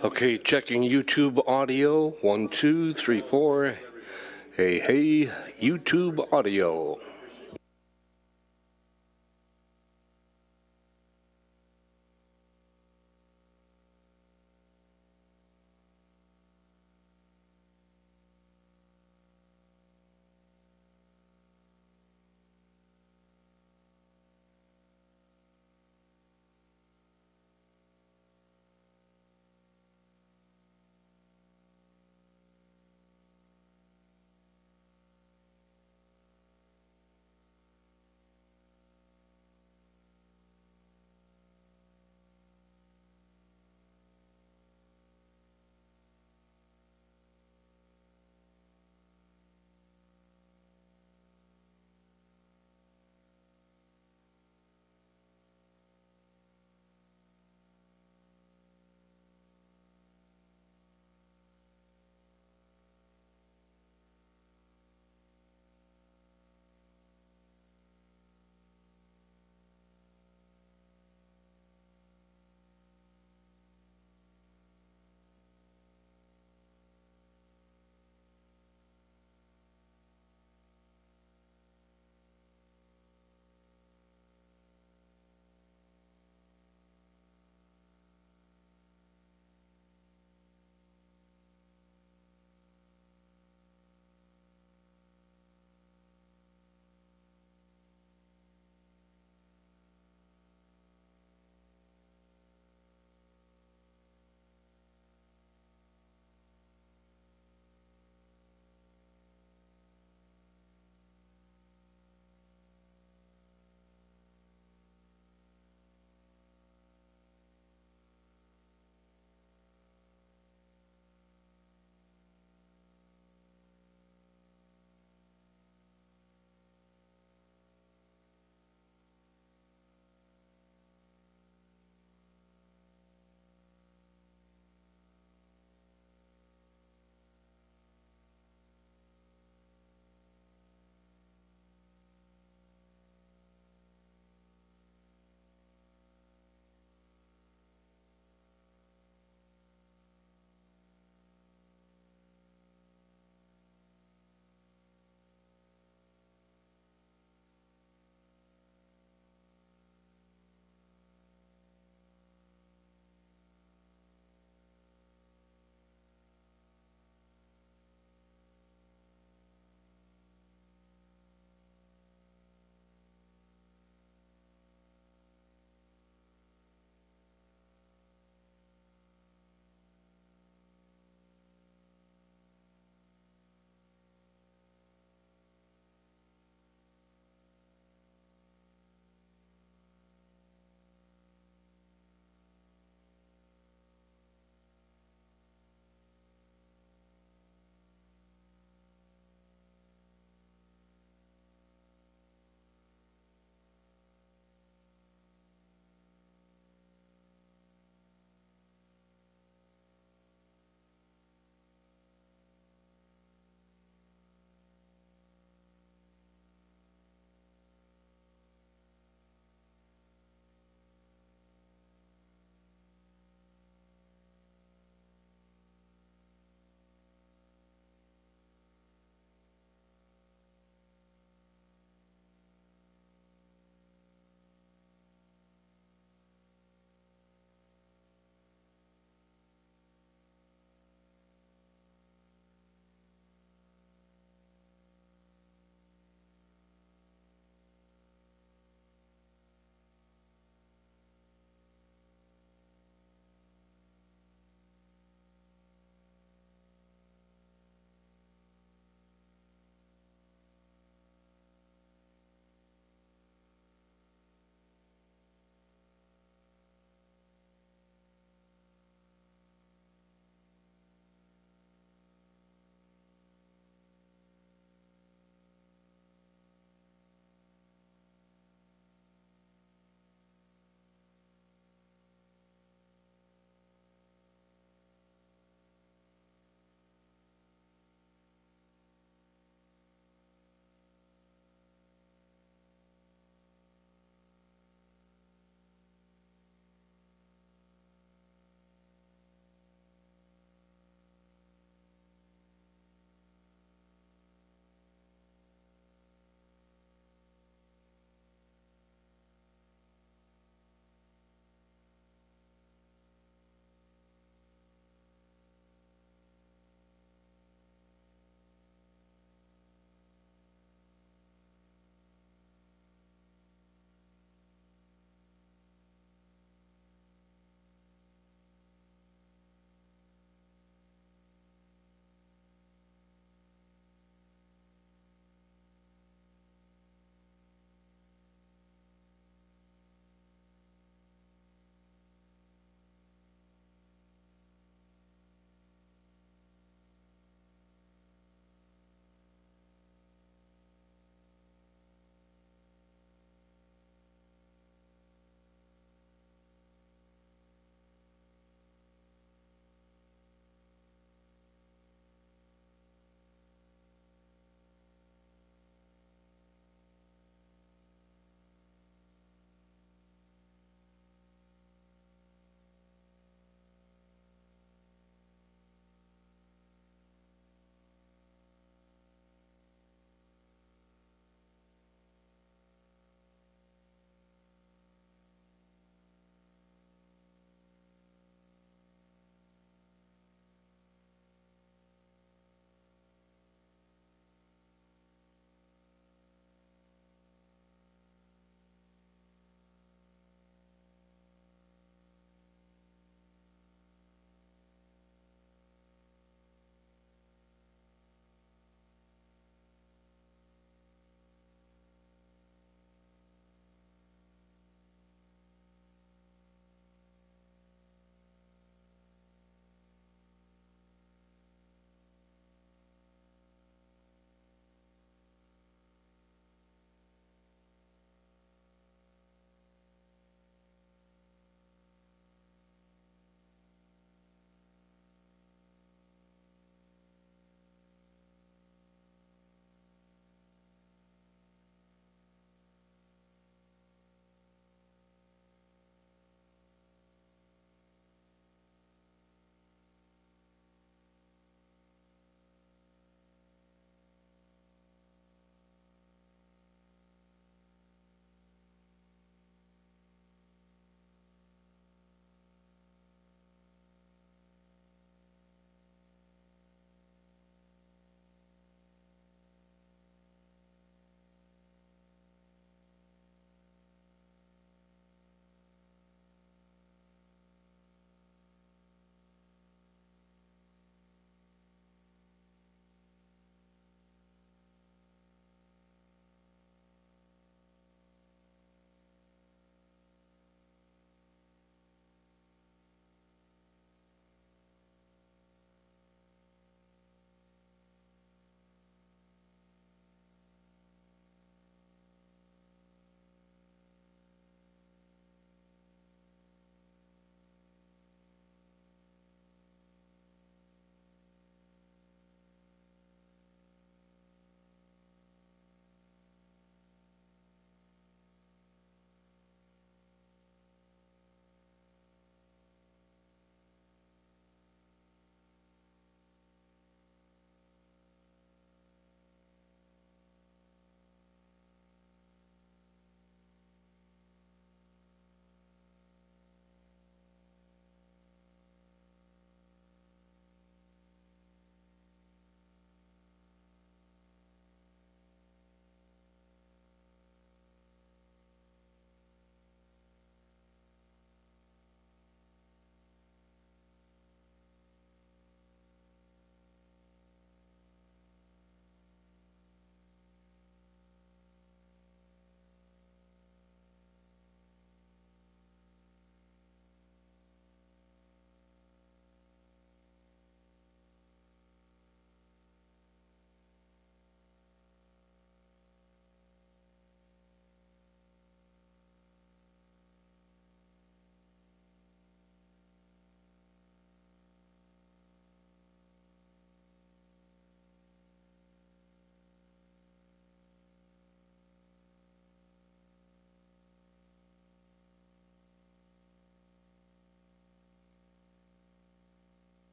Okay, checking YouTube audio. 1, 2, 3, 4. Hey, hey, YouTube audio.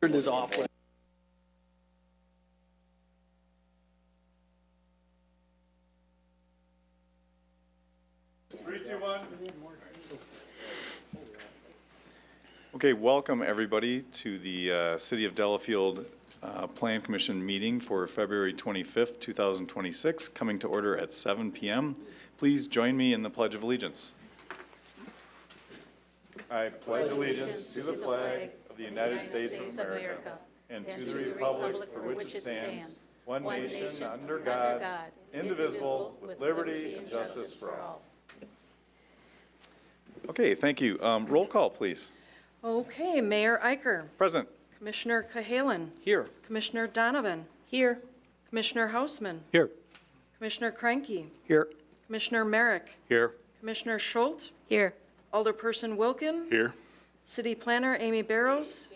Turn this off. Okay, welcome everybody to the City of Delafield Plan Commission meeting for February 25th, 2026, coming to order at 7 p.m. Please join me in the Pledge of Allegiance. I pledge allegiance to the flag of the United States of America and to the republic for which it stands, one nation under God, indivisible, with liberty and justice for all. Okay, thank you. Roll call, please. Okay, Mayor Iker. Present. Commissioner Cahalan. Here. Commissioner Donovan. Here. Commissioner Hausman. Here. Commissioner Cranky. Here. Commissioner Merrick. Here. Commissioner Schultz. Here. Alderperson Wilkin. Here. City Planner Amy Barrows.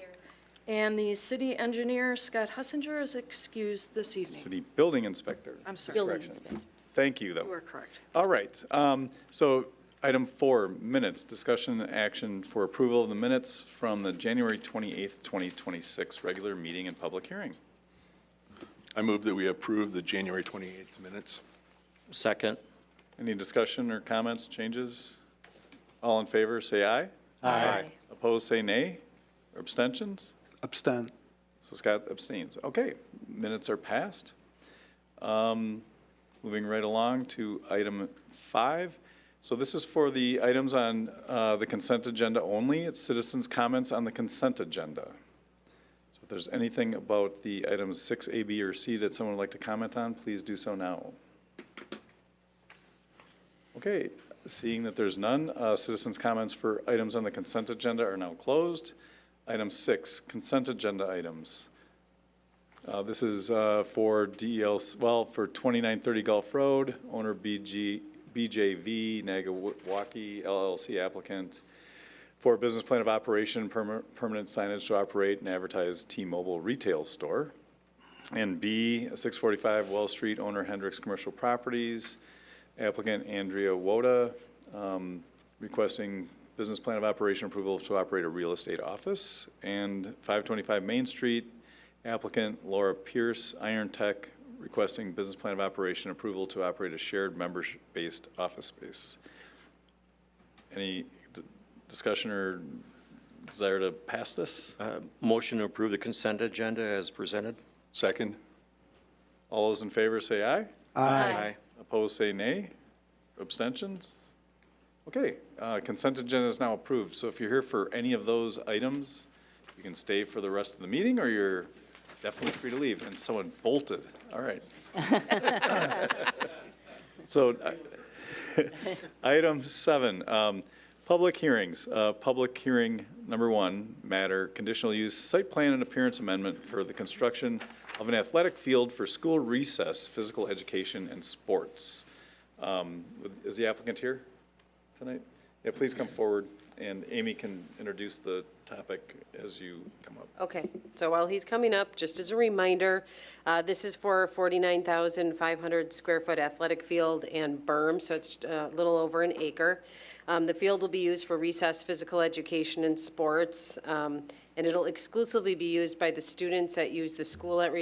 And the City Engineer Scott Hussinger is excused this evening. City Building Inspector. I'm sorry. Building Correction. inspector. Thank you, You though. are correct. All right, so item 4, minutes, discussion and action for approval of the minutes from the January 28th, 2026 regular meeting and public hearing. I move that we approve the January 28th minutes. Second. Any discussion or comments, changes? All in favor, say aye. Aye. Opposed, say nay. Or abstentions? Abstain. So Scott abstains. Okay, minutes are passed. Moving right along to item 5. So this is for the items on the consent agenda only. It's citizens' comments on the consent agenda. So if there's anything about the items 6A, B, or C that someone would like to comment on, please do so now. Okay, seeing that there's none, citizens' comments for items on the consent agenda are now closed. Item 6, consent agenda items. This is for DEL, well, for 2930 Gulf Road, owner BJV, Nagawaki LLC applicant, for a business plan of operation, permanent signage to operate and advertise T-Mobile retail store. And B, 645 Wells Street, owner Hendricks Commercial Properties, applicant Andrea Woda, requesting business plan of operation approval to operate a real estate office. And 525 Main Street, applicant Laura Pierce, Iron Tech, requesting business plan of operation approval to operate a shared membership-based office space. Any discussion or desire to pass this? Motion to approve the consent agenda as presented. Second. All those in favor say aye. Aye. Opposed say nay. Abstentions? Okay, consent agenda is now approved. So if you're here for any of those items, you can stay for the rest of the meeting, or you're definitely free to leave. And someone bolted. All right. So item 7, public hearings. Public hearing number 1, matter, conditional use site plan and appearance amendment for the construction of an athletic field for school recess, physical education, and sports. Is the applicant here tonight? Yeah, please come forward, and Amy can introduce the topic as you come up. Okay, so while he's coming up, just as a reminder, this is for a 49,500 square foot athletic field and berm, so it's a little over an acre. The field will be used for recess, physical education, and sports, and it'll exclusively be used by the students that use the school at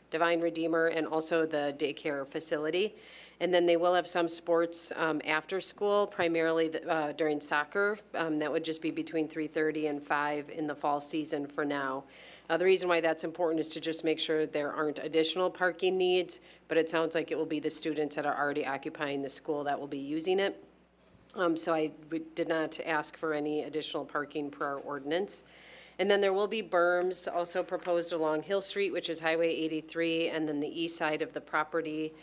Divine Redeemer and also the daycare facility. And then they will have some sports after school, primarily during soccer. That would just be between 3:30 and 5 in the fall season for now. The reason why that's important is to just make sure there aren't additional parking needs, but it sounds like it will be the students that are already occupying the school that will be using it. So we did not ask for any additional parking per our ordinance. And then there will be berms also proposed along Hill Street, which is Highway 83, and then the east side of the property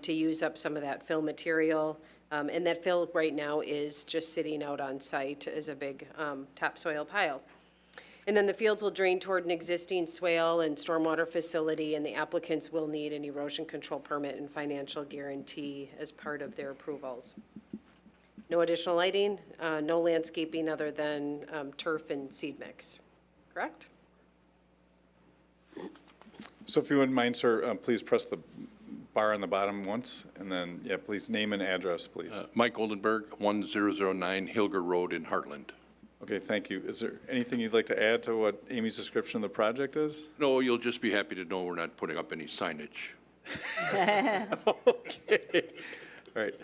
to use up some of that fill material. And that fill right now is just sitting out on site as a big topsoil pile. And then the fields will drain toward an existing swale and stormwater facility, and the applicants will need an erosion control permit and financial guarantee as part of their approvals. No additional lighting, no landscaping other than turf and seed mix. Correct? So if you wouldn't mind, sir, please press the bar on the bottom once, and then, yeah, please name and address, please. Mike Oldenburg, 1009 Hilger Road in Heartland. Okay, thank you. Is there anything you'd like to add to what Amy's description of the project is? No, you'll just be happy to know we're not putting up any signage. Okay. All right.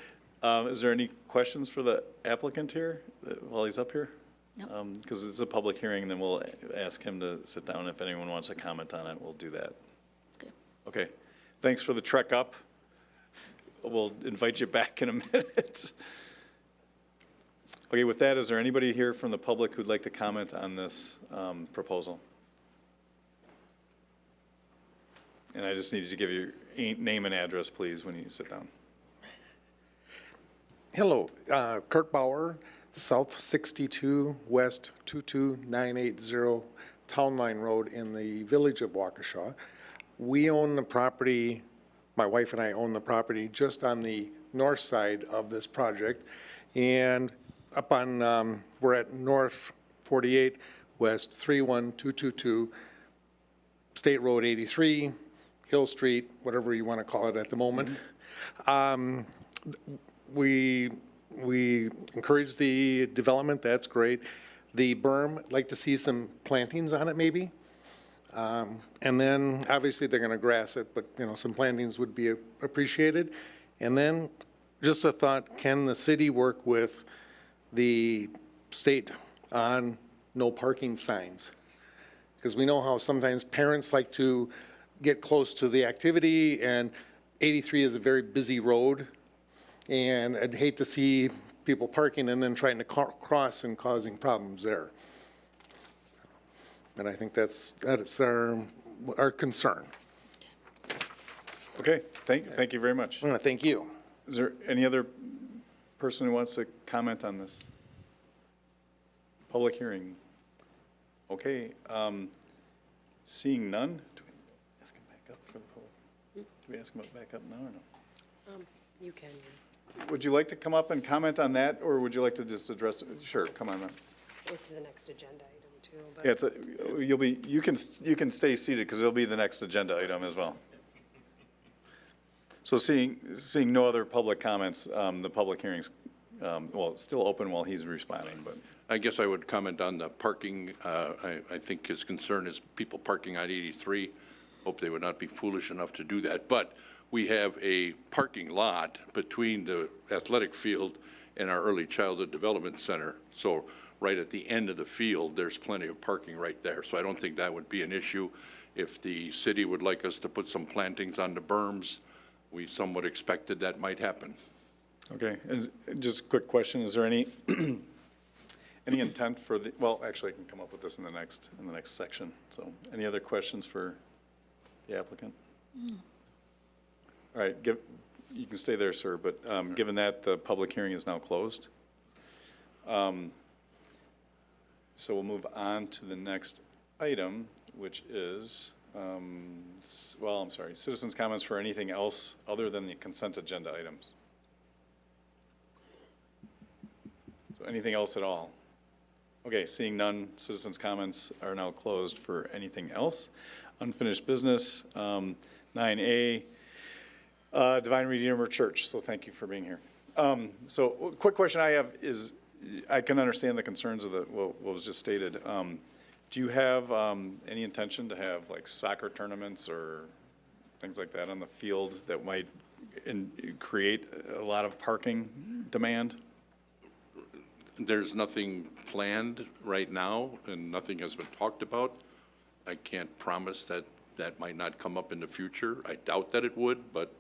Is there any questions for the applicant here while he's up here? No. Because it's a public hearing, and then we'll ask him to sit down. If anyone wants to comment on it, we'll do that. Okay. Okay. Thanks for the trek up. We'll invite you back in a minute. Okay, with that, is there anybody here from the public who'd like to comment on this proposal? And I just need you to give your name and address, please, when you sit down. Hello, Kurt Bauer, South 62, West 22980, Town Line Road in the village of Waukesha. We own the property, my wife and I own the property just on the north side of this project. And up on, we're at North 48, West 31222, State Road 83, Hill Street, whatever you want to call it at the moment. We encourage the development, that's great. The berm, I'd like to see some plantings on it maybe. And then obviously they're going to grass it, but you know, some plantings would be appreciated. And then just a thought, can the city work with the state on no parking signs? Because we know how sometimes parents like to get close to the activity, and 83 is a very busy road. And I'd hate to see people parking and then trying to cross and causing problems there. And I think that's our concern. Okay, thank you very much. I want to thank you. Is there any other person who wants to comment on this? Public hearing. Okay, seeing none, do we ask him back up for the public? Do we ask him back up now or no? You can. Would you like to come up and comment on that, or would you like to just address, sure, come on then. It's the next agenda item too, but. Yeah, you can stay seated because it'll be the next agenda item as well. So seeing no other public comments, the public hearing's, well, it's still open while he's responding, but. I guess I would comment on the parking. I think his concern is people parking on 83. Hope they would not be foolish enough to do that. But we have a parking lot between the athletic field and our early childhood development center. So right at the end of the field, there's plenty of parking right there. So I don't think that would be an issue. If the city would like us to put some plantings on the berms, we somewhat expected that might happen. Okay, and just a quick question, is there any, any intent for the, well, actually, I can come up with this in the next section. So, any other questions for the applicant? All right, you can stay there, sir, but given that, the public hearing is now closed. So we'll move on to the next item, which is, well, I'm sorry, citizens' comments for anything else other than the consent agenda items. So anything else at all? Okay, seeing none, citizens' comments are now closed for anything else. Unfinished business, 9A, Divine Redeemer Church, so thank you for being here. So quick question I have is, I can understand the concerns of what was just stated. Do you have any intention to have like soccer tournaments or things like that on the field that might create a lot of parking demand? There's nothing planned right now, and nothing has been talked about. I can't promise that that might not come up in the future. I doubt that it would, but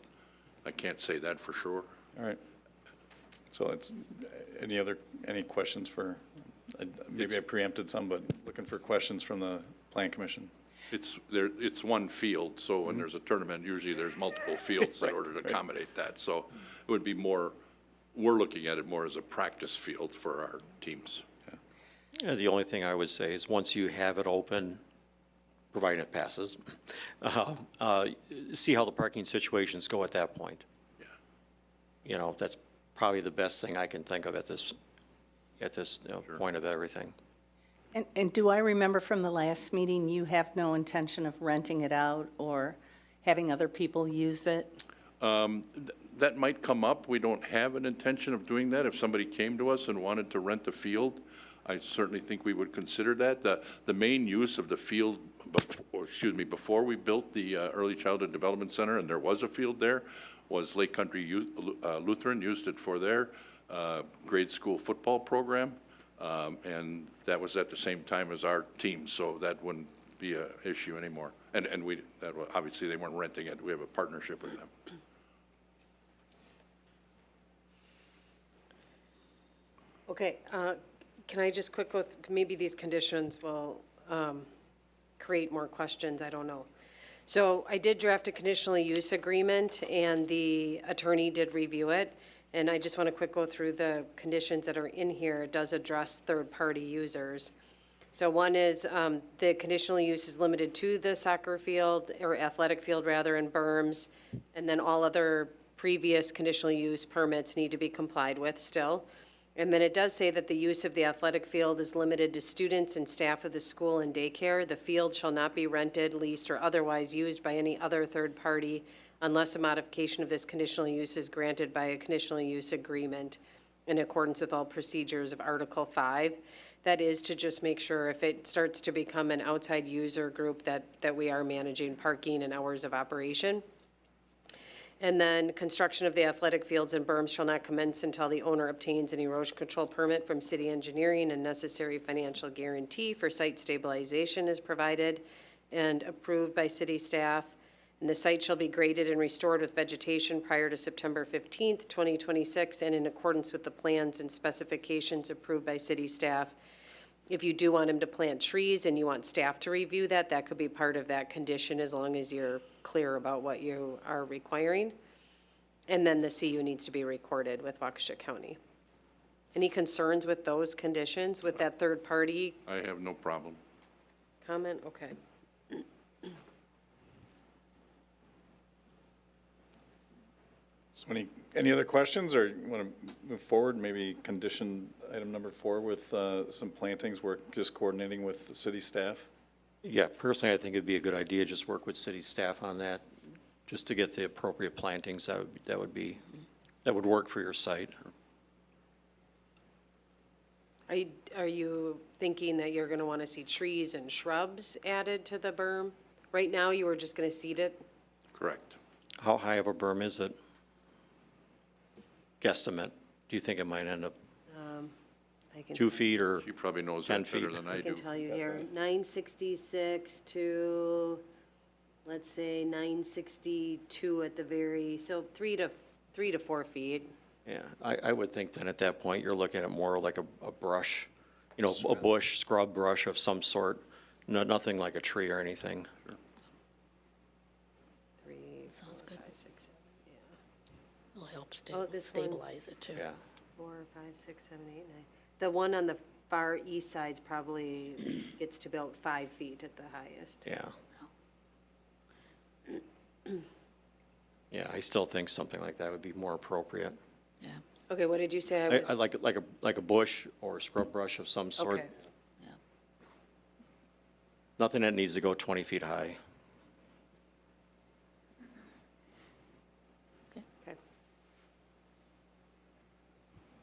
I can't say that for sure. All right. So it's, any questions for, maybe I preempted some, but looking for questions from the Plan Commission. It's one field, so when there's a tournament, usually there's multiple fields in order to accommodate that. So it would be more, we're looking at it more as a practice field for our teams. Yeah, the only thing I would say is once you have it open, providing it passes, see how the parking situations go at that point. Yeah. You know, that's probably the best thing I can think of at this Sure. point of everything. And do I remember from the last meeting, you have no intention of renting it out or having other people use it? That might come up. We don't have an intention of doing that. If somebody came to us and wanted to rent the field, I certainly think we would consider that. The main use of the field, before we built the Early Childhood Development Center, and there was a field there, was Lake Country Lutheran used it for their grade school football program. And that was at the same time as our team, so that wouldn't be an issue anymore. And obviously, they weren't renting it. We have a partnership with them. Okay, can I just quick with, maybe these conditions will create more questions, I don't know. So I did draft a conditional use agreement, and the attorney did review it. And I just want to quick go through the conditions that are in here. It does address third-party users. So one is the conditional use is limited to the soccer field, or athletic field rather, and berms. And then all other previous conditional use permits need to be complied with still. And then it does say that the use of the athletic field is limited to students and staff of the school and daycare. The field shall not be rented, leased, or otherwise used by any other third party unless a modification of this conditional use is granted by a conditional use agreement in accordance with all procedures of Article 5. That is to just make sure if it starts to become an outside user group that we are managing parking and hours of operation. And then construction of the athletic fields and berms shall not commence until the owner obtains an erosion control permit from city engineering, and necessary financial guarantee for site stabilization is provided and approved by city staff. And the site shall be graded and restored with vegetation prior to September 15th, 2026, and in accordance with the plans and specifications approved by city staff. If you do want him to plant trees and you want staff to review that, that could be part of that condition as long as you're clear about what you are requiring. And then the CU needs to be recorded with Waukesha County. Any concerns with those conditions, with that third party I have no problem. comment? Okay. So any other questions, or you want to move forward, maybe condition item number 4 with some plantings, work just coordinating with the city staff? Yeah, personally, I think it'd be a good idea, just work with city staff on that, just to get the appropriate plantings. That would work for your site. Are you thinking that you're gonna wanna see trees and shrubs added to the berm? Right now, you were just gonna seed it? Correct. How high of a berm is it? Guesstimate. Do you think it might end up I can 2 feet or She probably knows 10 that better feet? than I I can do. tell you here, 966 to, let's say, 962 at the very, so 3 to 4 feet. Yeah, I would think then at that point, you're looking at more like a brush, a bush, scrub brush of some sort. No, nothing like a tree or anything. 3, 4, Sounds good. 5, 6, 7, yeah. It'll help Oh, this one. stabilize it too. Yeah. 4, 5, 6, 7, 8, 9. The one on the far east side's probably gets to about 5 feet at the highest. Yeah. Yeah, I still think something like that would be more appropriate. Yeah, Okay, what did you say? I like it like a bush or a scrub brush of some sort. Okay. yeah. Nothing that needs to go 20 feet high. Okay.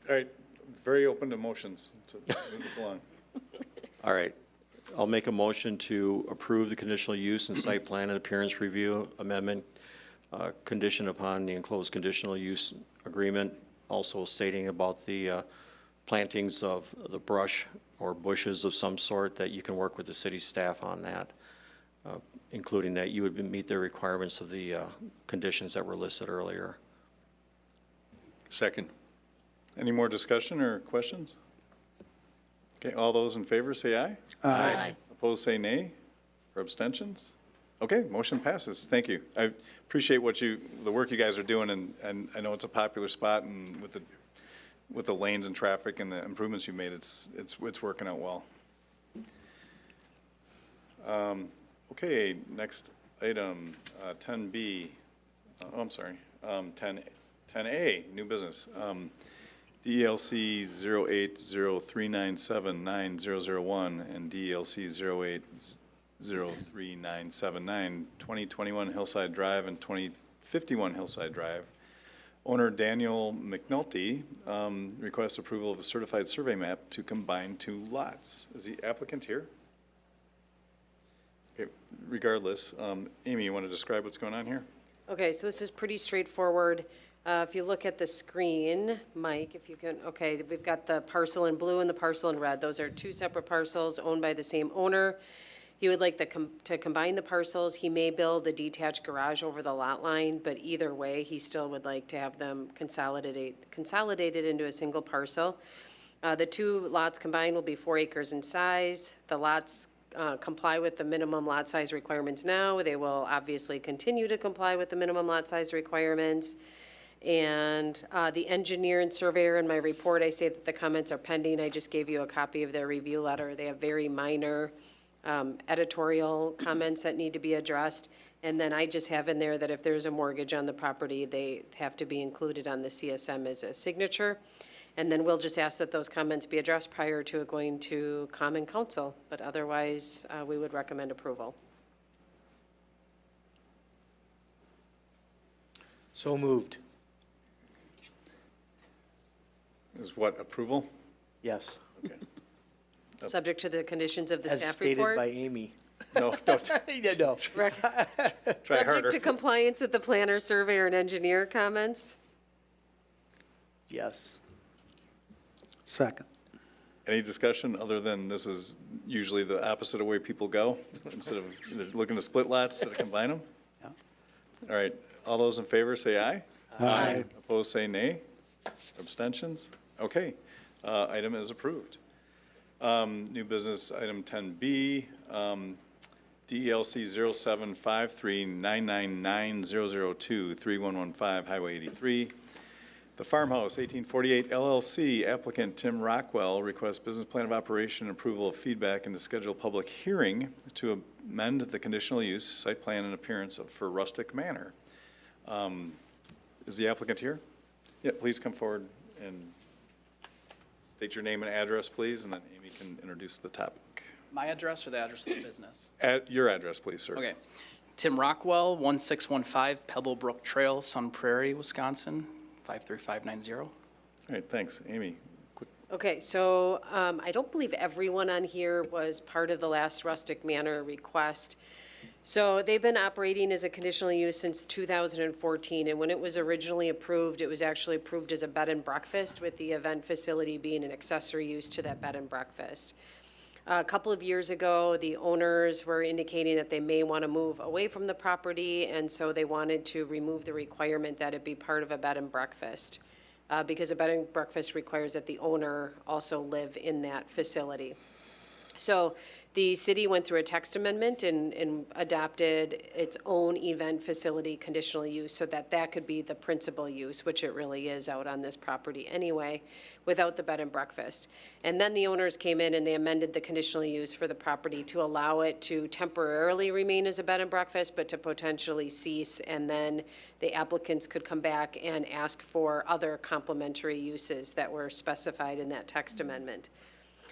All right, very open to motions to move this along. All right. I'll make a motion to approve the conditional use and site plan and appearance review amendment conditioned upon the enclosed conditional use agreement, also stating about the plantings of the brush or bushes of some sort, that you can work with the city staff on that, including that you would meet the requirements of the conditions that were listed earlier. Second. Any more discussion or questions? Okay, all those in favor say aye. Aye. Opposed, say nay. Or abstentions? Okay, motion passes. Thank you. I appreciate the work you guys are doing, and I know it's a popular spot, and with the lanes and traffic and the improvements you made, it's working out well. Okay, next item, 10B, I'm sorry, 10A, new business. DLC 08039799001 and DLC 0803979, 2021 Hillside Drive and 2051 Hillside Drive. Owner Daniel McNulty requests approval of a certified survey map to combine 2 lots. Is the applicant here? Okay, regardless, Amy, you want to describe what's going on here? Okay, so this is pretty straightforward. If you look at the screen, Mike, if you can, okay, we've got the parcel in blue and the parcel in red. Those are 2 separate parcels owned by the same owner. He would like to combine the parcels. He may build a detached garage over the lot line, but either way, he still would like to have them consolidated into a single parcel. The 2 lots combined will be 4 acres in size. The lots comply with the minimum lot size requirements now. They will obviously continue to comply with the minimum lot size requirements. And the engineer and surveyor in my report, I say that the comments are pending. I just gave you a copy of their review letter. They have very minor editorial comments that need to be addressed. And then I just have in there that if there's a mortgage on the property, they have to be included on the CSM as a signature. And then we'll just ask that those comments be addressed prior to it going to Common Council. But otherwise, we would recommend approval. So moved. Is what, approval? Yes. Okay. Subject to the conditions of the As staff stated report. by Amy. No, don't. Yeah, no. Try harder. Subject to compliance with the planner, surveyor, and engineer comments. Yes. Second. Any discussion other than this is usually the opposite of where people go? Instead of they're looking to split lots, instead of combine them? Yeah. All right, all those in favor say aye. Aye. Opposed, say nay. Abstentions? Okay, item is approved. New business, item 10B, DELC 0753999002-3115 Highway 83. The Farmhouse 1848 LLC applicant Tim Rockwell requests business plan of operation and approval of feedback and to schedule a public hearing to amend the conditional use site plan and appearance for Rustic Manor. Is the applicant here? Yeah, please come forward and state your name and address, please, and then Amy can introduce the topic. My address or the address of the business? At your address, please, sir. Okay. Tim Rockwell, 1615 Pebblebrook Trail, Sun Prairie, Wisconsin, 53590. All right, thanks. Amy, quick. Okay, so I don't believe everyone on here was part of the last Rustic Manor request. So they've been operating as a conditional use since 2014, and when it was originally approved, it was actually approved as a bed and breakfast, with the event facility being an accessory use to that bed and breakfast. A couple of years ago, the owners were indicating that they may want to move away from the property, and so they wanted to remove the requirement that it be part of a bed and breakfast, because a bed and breakfast requires that the owner also live in that facility. So the city went through a text amendment and adopted its own event facility conditional use so that that could be the principal use, which it really is out on this property anyway, without the bed and breakfast. And then the owners came in and they amended the conditional use for the property to allow it to temporarily remain as a bed and breakfast, but to potentially cease, and then the applicants could come back and ask for other complementary uses that were specified in that text amendment.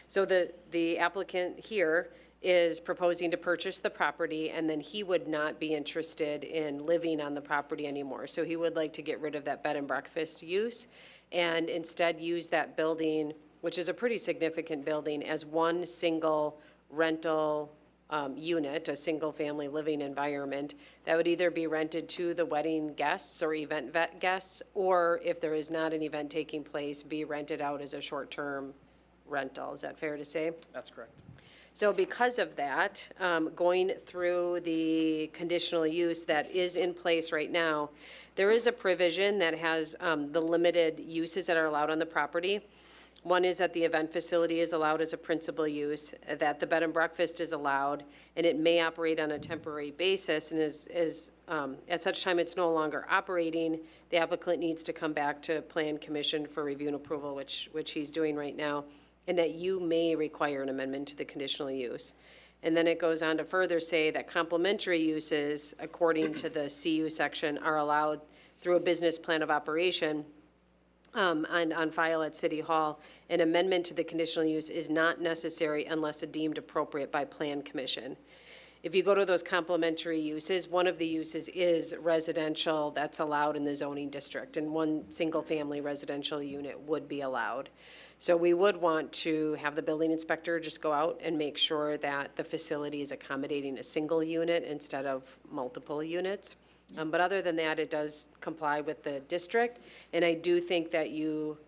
So the applicant here is proposing to purchase the property, and then he would not be interested in living on the property anymore. So he would like to get rid of that bed and breakfast use and instead use that building, which is a pretty significant building, as one single rental unit, a single-family living environment that would either be rented to the wedding guests or event guests, or if there is not an event taking place, be rented out as a short-term rental. Is that fair to say? That's correct. So because of that, going through the conditional use that is in place right now, there is a provision that has the limited uses that are allowed on the property. One is that the event facility is allowed as a principal use, that the bed and breakfast is allowed, and it may operate on a temporary basis, and is at such time it's no longer operating, the applicant needs to come back to Plan Commission for review and approval, which he's doing right now, and that you may require an amendment to the conditional use. And then it goes on to further say that complementary uses, according to the CU section, are allowed through a business plan of operation on file at City Hall. An amendment to the conditional use is not necessary unless deemed appropriate by Plan Commission. if you go to those complementary uses, one of the uses is residential that's allowed in the zoning district, and one single-family residential unit would be allowed. So we would want to have the building inspector just go out and make sure that the facility is accommodating a single unit instead of multiple units. But other than that, it does comply with the district, and I do think that you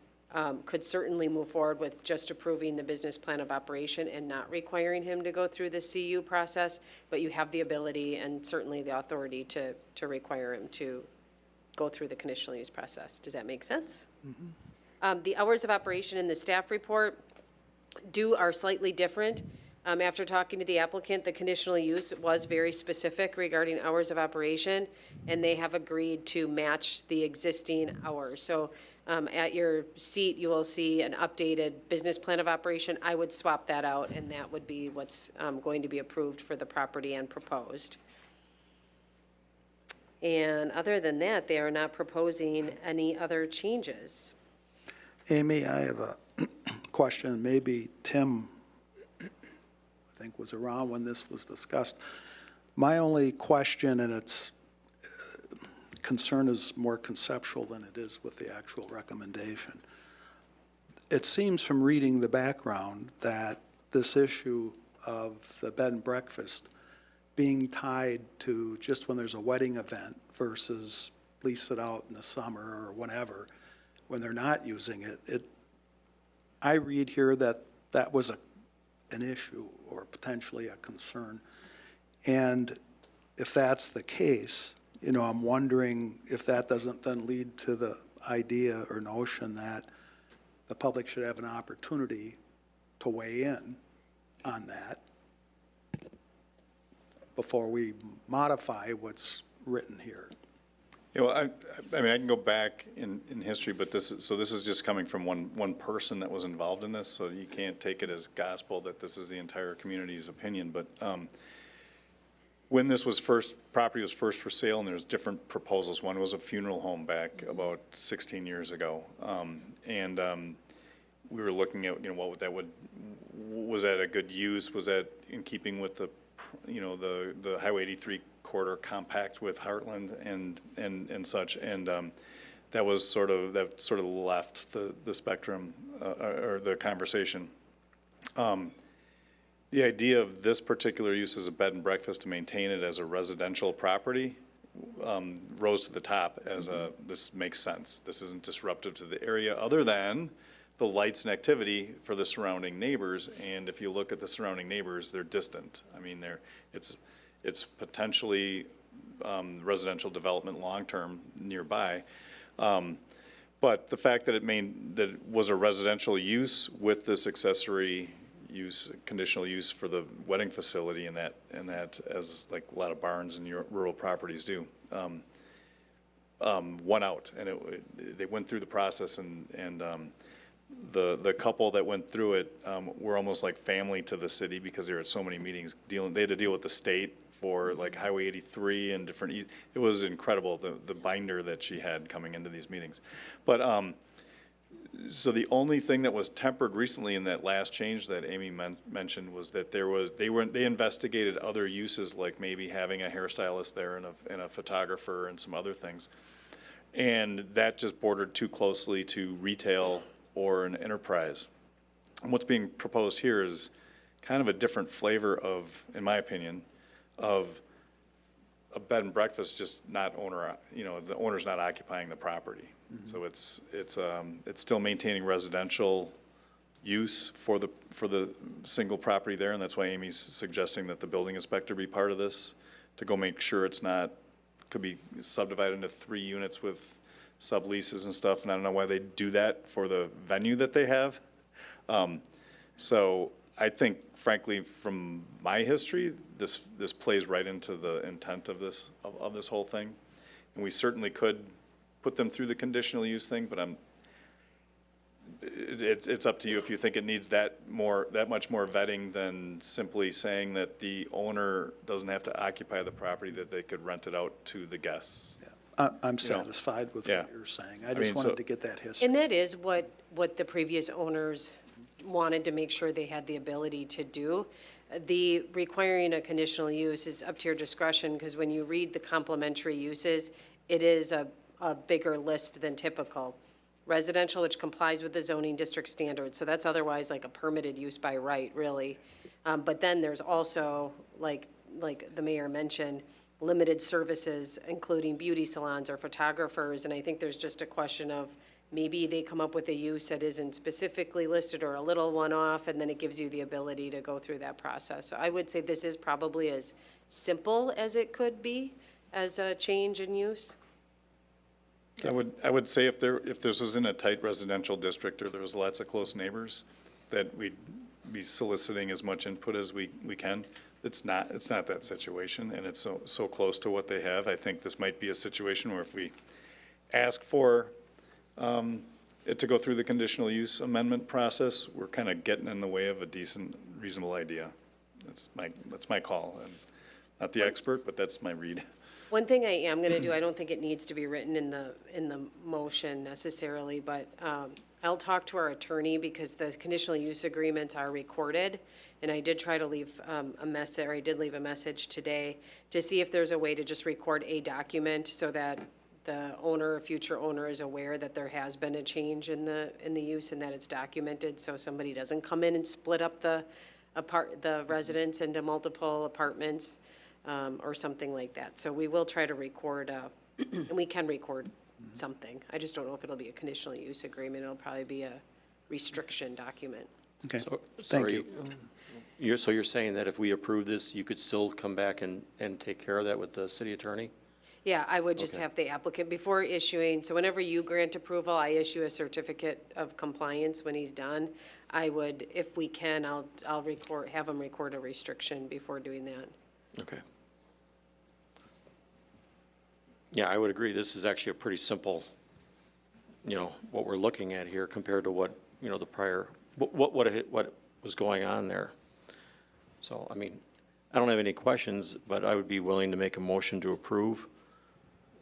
could certainly move forward with just approving the business plan of operation and not requiring him to go through the CU process, but you have the ability and certainly the authority to require him to go through the conditional use process. Does that make sense? The hours of operation in the staff report are slightly different. After talking to the applicant, the conditional use was very specific regarding hours of operation, and they have agreed to match the existing hours. So at your seat, you will see an updated business plan of operation. I would swap that out, and that would be what's going to be approved for the property and proposed. And other than that, they are not proposing any other changes. Amy, I have a question. Maybe Tim, I think, was around when this was discussed. My only question, and its concern is more conceptual than it is with the actual recommendation. It seems from reading the background that this issue of the bed and breakfast being tied to just when there's a wedding event versus lease it out in the summer or whenever, when they're not using it, I read here that that was an issue or potentially a concern. And if that's the case, you know, I'm wondering if that doesn't then lead to the idea or notion that the public should have an opportunity to weigh in on that before we modify what's written here. You know, I mean, I can go back in history, but this is just coming from one person that was involved in this, so you can't take it as gospel that this is the entire community's opinion. But when this was property was first for sale, and there's different proposals. One was a funeral home back about 16 years ago, and we were looking at, you know, was that a good use? Was that in keeping with the, you know, the Highway 83 corridor compact with Heartland and such, and that sort of left the spectrum or the conversation. The idea of this particular use as a bed and breakfast to maintain it as a residential property rose to the top as this makes sense. This isn't disruptive to the area other than the lights and activity for the surrounding neighbors. And if you look at the surrounding neighbors, they're distant. I mean, it's potentially residential development long-term nearby. But the fact that it was a residential use with this accessory use, conditional use for the wedding facility, and that as like a lot of barns and rural properties do, won out, and they went through the process, and the couple that went through it were almost like family to the city because they were at so many meetings they had to deal with the state for like Highway 83 and different, it was incredible, the binder that she had coming into these meetings. But so the only thing that was tempered recently in that last change that Amy mentioned was that they investigated other uses, like maybe having a hairstylist there and a photographer and some other things. And that just bordered too closely to retail or an enterprise. And what's being proposed here is kind of a different flavor of, in my opinion, of a bed and breakfast, just not owner, you know, the owner's not occupying the property. Mm-hmm. So it's still maintaining residential use for the single property there, and that's why Amy's suggesting that the building inspector be part of this to go make sure it's not, could be subdivided into 3 units with subleases and stuff, and I don't know why they do that for the venue that they have. So I think, frankly, from my history, this plays right into the intent of this whole thing, and we certainly could put them through the conditional use thing, but it's up to you if you think it needs that much more vetting than simply saying that the owner doesn't have to occupy the property, that they could rent it out to the guests. Yeah. I'm satisfied with what you're saying. I just wanted to get that history. And that is what the previous owners wanted to make sure they had the ability to do. The requiring a conditional use is up to your discretion, because when you read the complementary uses, it is a bigger list than typical. Residential, which complies with the zoning district standards, so that's otherwise like a permitted use by right, really. But then there's also, like the mayor mentioned, limited services, including beauty salons or photographers, and I think there's just a question of maybe they come up with a use that isn't specifically listed or a little one-off, and then it gives you the ability to go through that process. So I would say this is probably as simple as it could be as a change in use. I would say if this was in a tight residential district or there was lots of close neighbors, that we'd be soliciting as much input as we can. It's not that situation, and it's so close to what they have. I think this might be a situation where if we ask for it to go through the conditional use amendment process, we're kind of getting in the way of a decent, reasonable idea. That's my call. I'm not the expert, but that's my read. One thing I am gonna do, I don't think it needs to be written in the motion necessarily, but I'll talk to our attorney, because the conditional use agreements are recorded. And I did try to leave a message, or I did leave a message today to see if there's a way to just record a document so that the owner or future owner is aware that there has been a change in the use and that it's documented, so somebody doesn't come in and split up the residence into multiple apartments, or something like that. So we will try to record, and we can record something. I just don't know if it'll be a conditional use agreement. It'll probably be a restriction document. Okay, So- thank sorry, you. So you're saying that if we approve this, you could still come back and take care of that with the city attorney? Yeah, I would just Okay. have the applicant, before issuing, so whenever you grant approval, I issue a certificate of compliance when he's done. I would, if we can, I'll have him record a restriction before doing that. Okay. Yeah, I would agree. This is actually a pretty simple, what we're looking at here compared to what, the prior, what was going on there. So, I mean, I don't have any questions, but I would be willing to make a motion to approve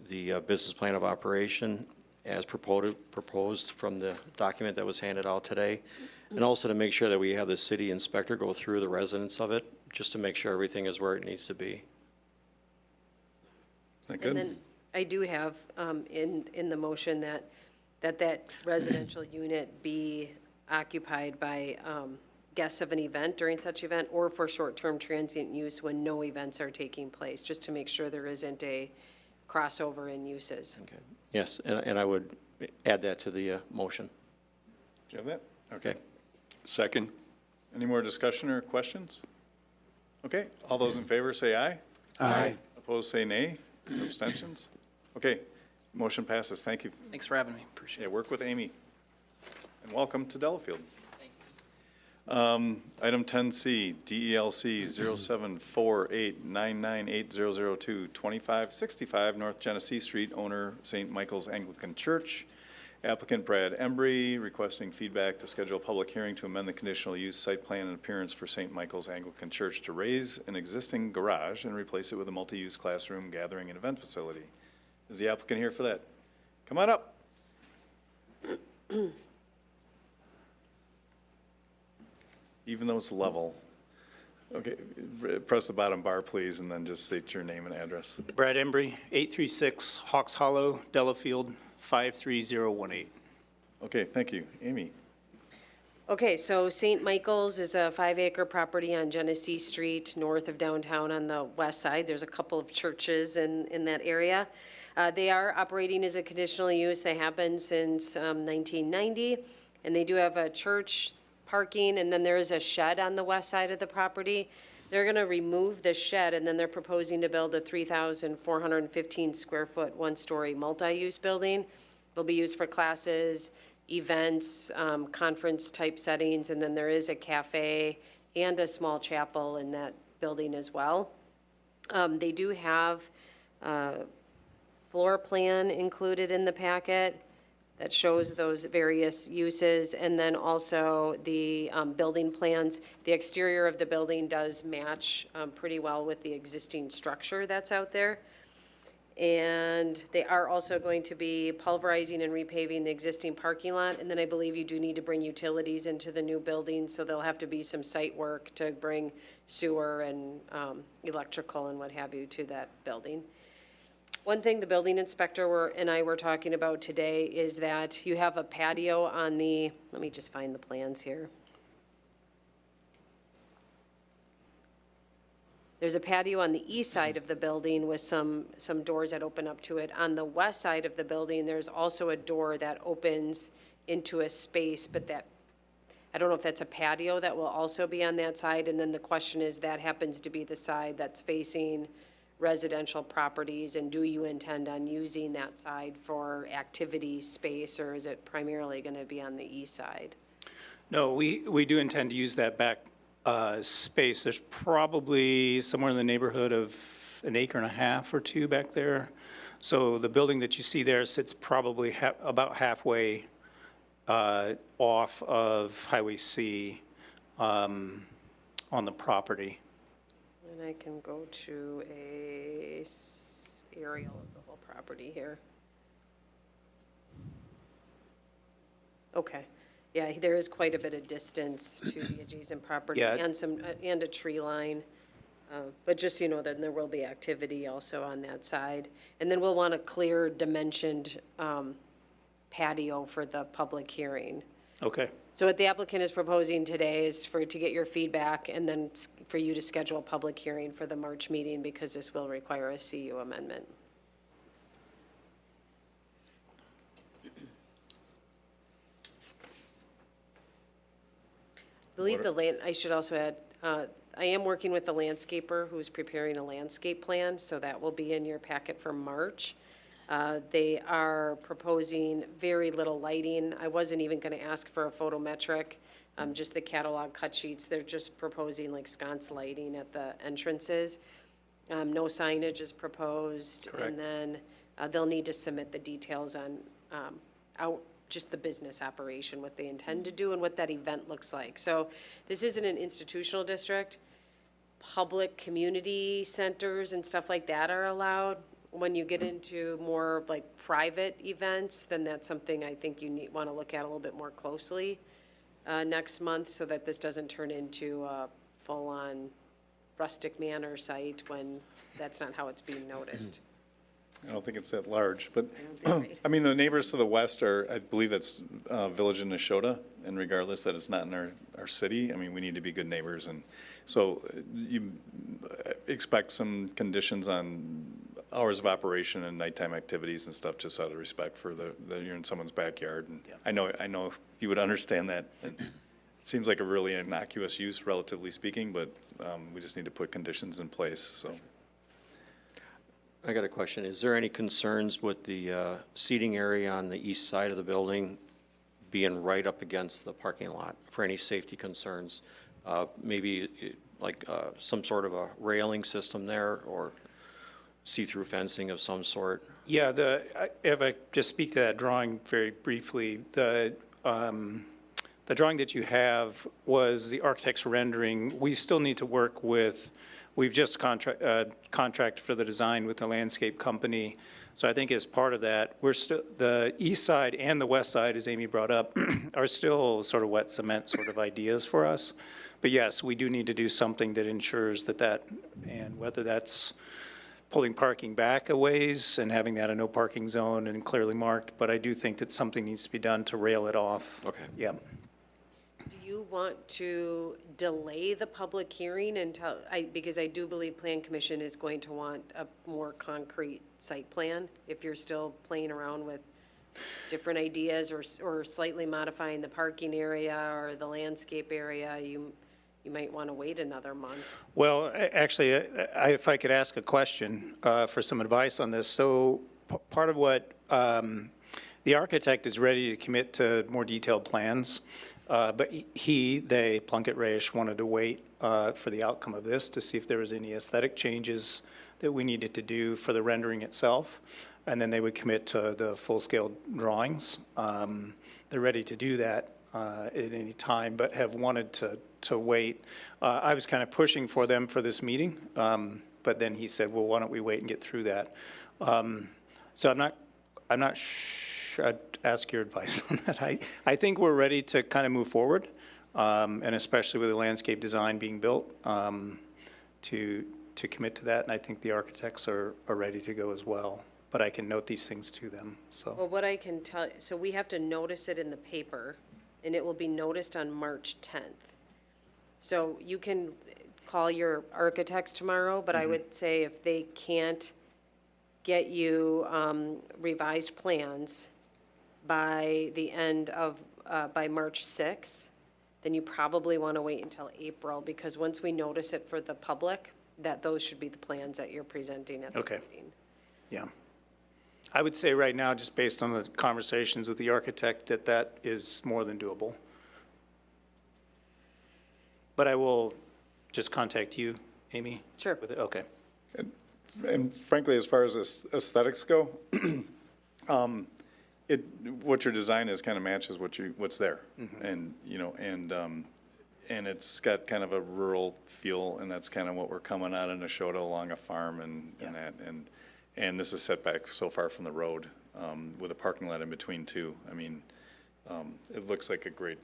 the business plan of operation as proposed from the document that was handed out today. And also to make sure that we have the city inspector go through the residents of it, just to make sure everything is where it needs to be. Is that And good? then I do have in the motion that residential unit be occupied by guests of an event during such event, or for short-term transient use when no events are taking place, just to make sure there isn't a crossover in uses. Okay. Yes, and I would add that to the motion. Do you have that? Okay. Second. Any more discussion or questions? Okay, all those in favor say aye. Aye. Opposed, say nay. Abstentions? Okay, motion passes. Thank you. Thanks for having me. Appreciate Yeah, it. work with Amy. And welcome to Delafield. Item 10C, DELC 0748998002, 2565 North Genesee Street, owner St. Michael's Anglican Church. Applicant Brad Embry requesting feedback to schedule a public hearing to amend the conditional use site plan and appearance for St. Michael's Anglican Church to raise an existing garage and replace it with a multi-use classroom, gathering, and event facility. Is the applicant here for that? Come on up. Even though it's level. Okay, press the bottom bar, please, and then just state your name and address. Brad Embry, 836 Hawks Hollow, Delafield, 53018. Okay, thank you. Amy? Okay, so St. Michael's is a 5-acre property on Genesee Street, north of downtown on the west side. There's a couple of churches in that area. They are operating as a conditional use. They have been since 1990, and they do have a church, parking, and then there is a shed on the west side of the property. They're going to remove the shed, and then they're proposing to build a 3,415 square foot, one-story multi-use building. It'll be used for classes, events, conference-type settings, and then there is a cafe and a small chapel in that building as well. They do have a floor plan included in the packet that shows those various uses, and then also the building plans. The exterior of the building does match pretty well with the existing structure that's out there. And they are also going to be pulverizing and repaving the existing parking lot. And then I believe you do need to bring utilities into the new building, so there'll have to be some site work to bring sewer and electrical and what have you to that building. One thing the building inspector and I were talking about today is that you have a patio on the, let me just find the plans here. There's a patio on the east side of the building with some doors that open up to it. On the west side of the building, there's also a door that opens into a space, but that, I don't know if that's a patio that will also be on that side. And then the question is, that happens to be the side that's facing residential properties, and do you intend on using that side for activity space, or is it primarily going to be on the east side? No, we do intend to use that back space. There's probably somewhere in the neighborhood of an acre and a half or two back there. So the building that you see there sits probably about halfway off of Highway C on the property. And I can go to a aerial of the whole property here. Okay. Yeah, there is quite a bit of distance to the adjacent property Yeah. and a tree line. But just so you know, then there will be activity also on that side. And then we'll want a clear dimensioned patio for the public hearing. Okay. So what the applicant is proposing today is to get your feedback and then for you to schedule a public hearing for the March meeting, because this will require a CU amendment. I believe I should also add, I am working with the landscaper who's preparing a landscape plan, so that will be in your packet for March. They are proposing very little lighting. I wasn't even going to ask for a photometric, just the catalog cut sheets. They're just proposing like sconce lighting at the entrances. No signage is proposed. Correct. And then they'll need to submit the details on just the business operation, what they intend to do and what that event looks like. So this isn't an institutional district. Public community centers and stuff like that are allowed. When you get into more like private events, then that's something I think you want to look at a little bit more closely next month, so that this doesn't turn into a full-on rustic manor site when that's not how it's being noticed. I don't think it's that large, but, think- I mean, the neighbors to the west are, I believe that's Village in Neshota, and regardless that it's not in our city, I mean, we need to be good neighbors, and so you expect some conditions on hours of operation and nighttime activities and stuff, just out of respect for you're in someone's backyard, and I know you would understand that. It seems like a really innocuous use, relatively speaking, but we just need to put conditions in place, so. I got a question. Is there any concerns with the seating area on the east side of the building being right up against the parking lot for any safety concerns? Maybe like some sort of a railing system there, or see-through fencing of some sort? Yeah, if I just speak to that drawing very briefly, the drawing that you have was the architect's rendering. We still need to work with, we've just contracted for the design with the landscape company. So I think as part of that, the east side and the west side, as Amy brought up, are still sort of wet cement sort of ideas for us. But yes, we do need to do something that ensures that, and whether that's pulling parking back a ways and having that a no parking zone and clearly marked, but I do think that something needs to be done to rail it off. Okay. Yeah. Do you want to delay the public hearing until, because I do believe Plan Commission is going to want a more concrete site plan, if you're still playing around with different ideas or slightly modifying the parking area or the landscape area, you might want to wait another month. Well, actually, if I could ask a question for some advice on this. So part of what the architect is ready to commit to more detailed plans, but they, Plunkett Reish, wanted to wait for the outcome of this to see if there was any aesthetic changes that we needed to do for the rendering itself, and then they would commit to the full-scale drawings. They're ready to do that at any time, but have wanted to wait. I was kind of pushing for them for this meeting, but then he said, well, why don't we wait and get through that? So I'm not I'd ask your advice on that. I think we're ready to kind of move forward, and especially with the landscape design being built, to commit to that. And I think the architects are ready to go as well. But I can note these things to them, so. Well, what I can tell, so we have to notice it in the paper, and it will be noticed on March 10th. So you can call your architects tomorrow, but I would say if they can't get you revised plans by the end of, by March 6th, then you probably want to wait until April, because once we notice it for the public, that those should be the plans that you're presenting at the Okay. meeting. Yeah. I would say right now, just based on the conversations with the architect, that that is more than doable. But I will just contact you, Amy? Sure. With it, okay. And frankly, as far as aesthetics go, what your design is kind of matches what's there. And, you know, and it's got kind of a rural feel, and that's kind of what we're coming out in Neshota along a farm and that. And this is set back so far from the road, with a parking lot in between too. I mean, it looks like a great,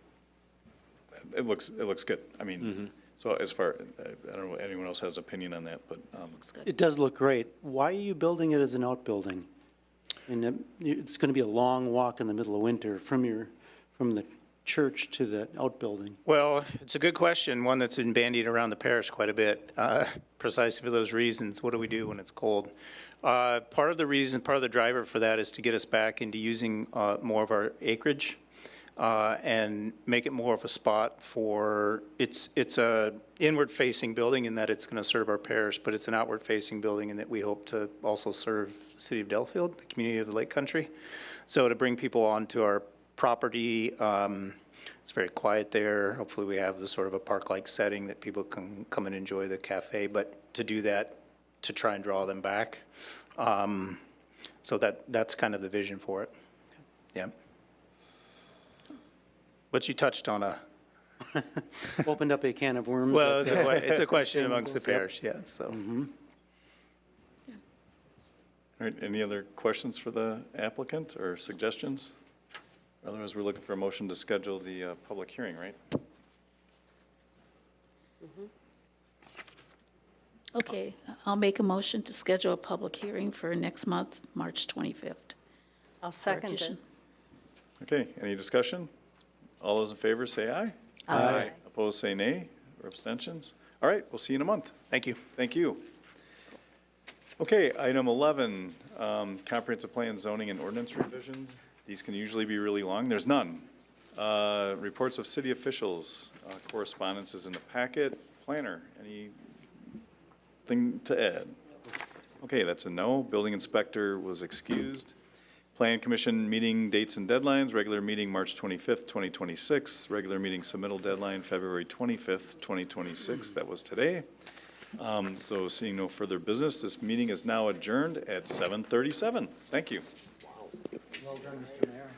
it looks good. I mean, so as far, I don't know if anyone else has opinion on that, but, It does look great. Why are you building it as an outbuilding? And it's going to be a long walk in the middle of winter from the church to the outbuilding. Well, it's a good question, one that's been bandied around the parish quite a bit, precisely for those reasons. What do we do when it's cold? Part of the driver for that is to get us back into using more of our acreage and make it more of a spot for, it's a inward-facing building in that it's going to serve our parish, but it's an outward-facing building in that we hope to also serve the city of Delafield, the community of the Lake Country. So to bring people onto our property, it's very quiet there. Hopefully we have the sort of a park-like setting that people can come and enjoy the cafe, but to do that, to try and draw them back. So that's kind of the vision for it. Yeah. But you touched on a, Opened up a can of worms. well, it's a question amongst the parish, yeah, so. all right, any other questions for the applicant or suggestions? Otherwise, we're looking for a motion to schedule the public hearing, right? Okay, I'll make a motion to schedule a public hearing for next month, March 25th. I'll second it. Okay, any discussion? All those in favor say aye. Aye. Opposed, say nay, or abstentions? All right, we'll see you in a month. Thank you. Thank you. Okay, item 11, comprehensive plan zoning and ordinance revision. These can usually be really long. There's none. Reports of city officials, correspondence is in the packet. Planner, anything to add? Okay, that's a no. Building inspector was excused. Plan Commission meeting dates and deadlines, regular meeting March 25th, 2026, regular meeting submittal deadline February 25th, 2026, that was today. So seeing no further business, this meeting is now adjourned at 7:37. Thank you. Well done, Mr. Mayor.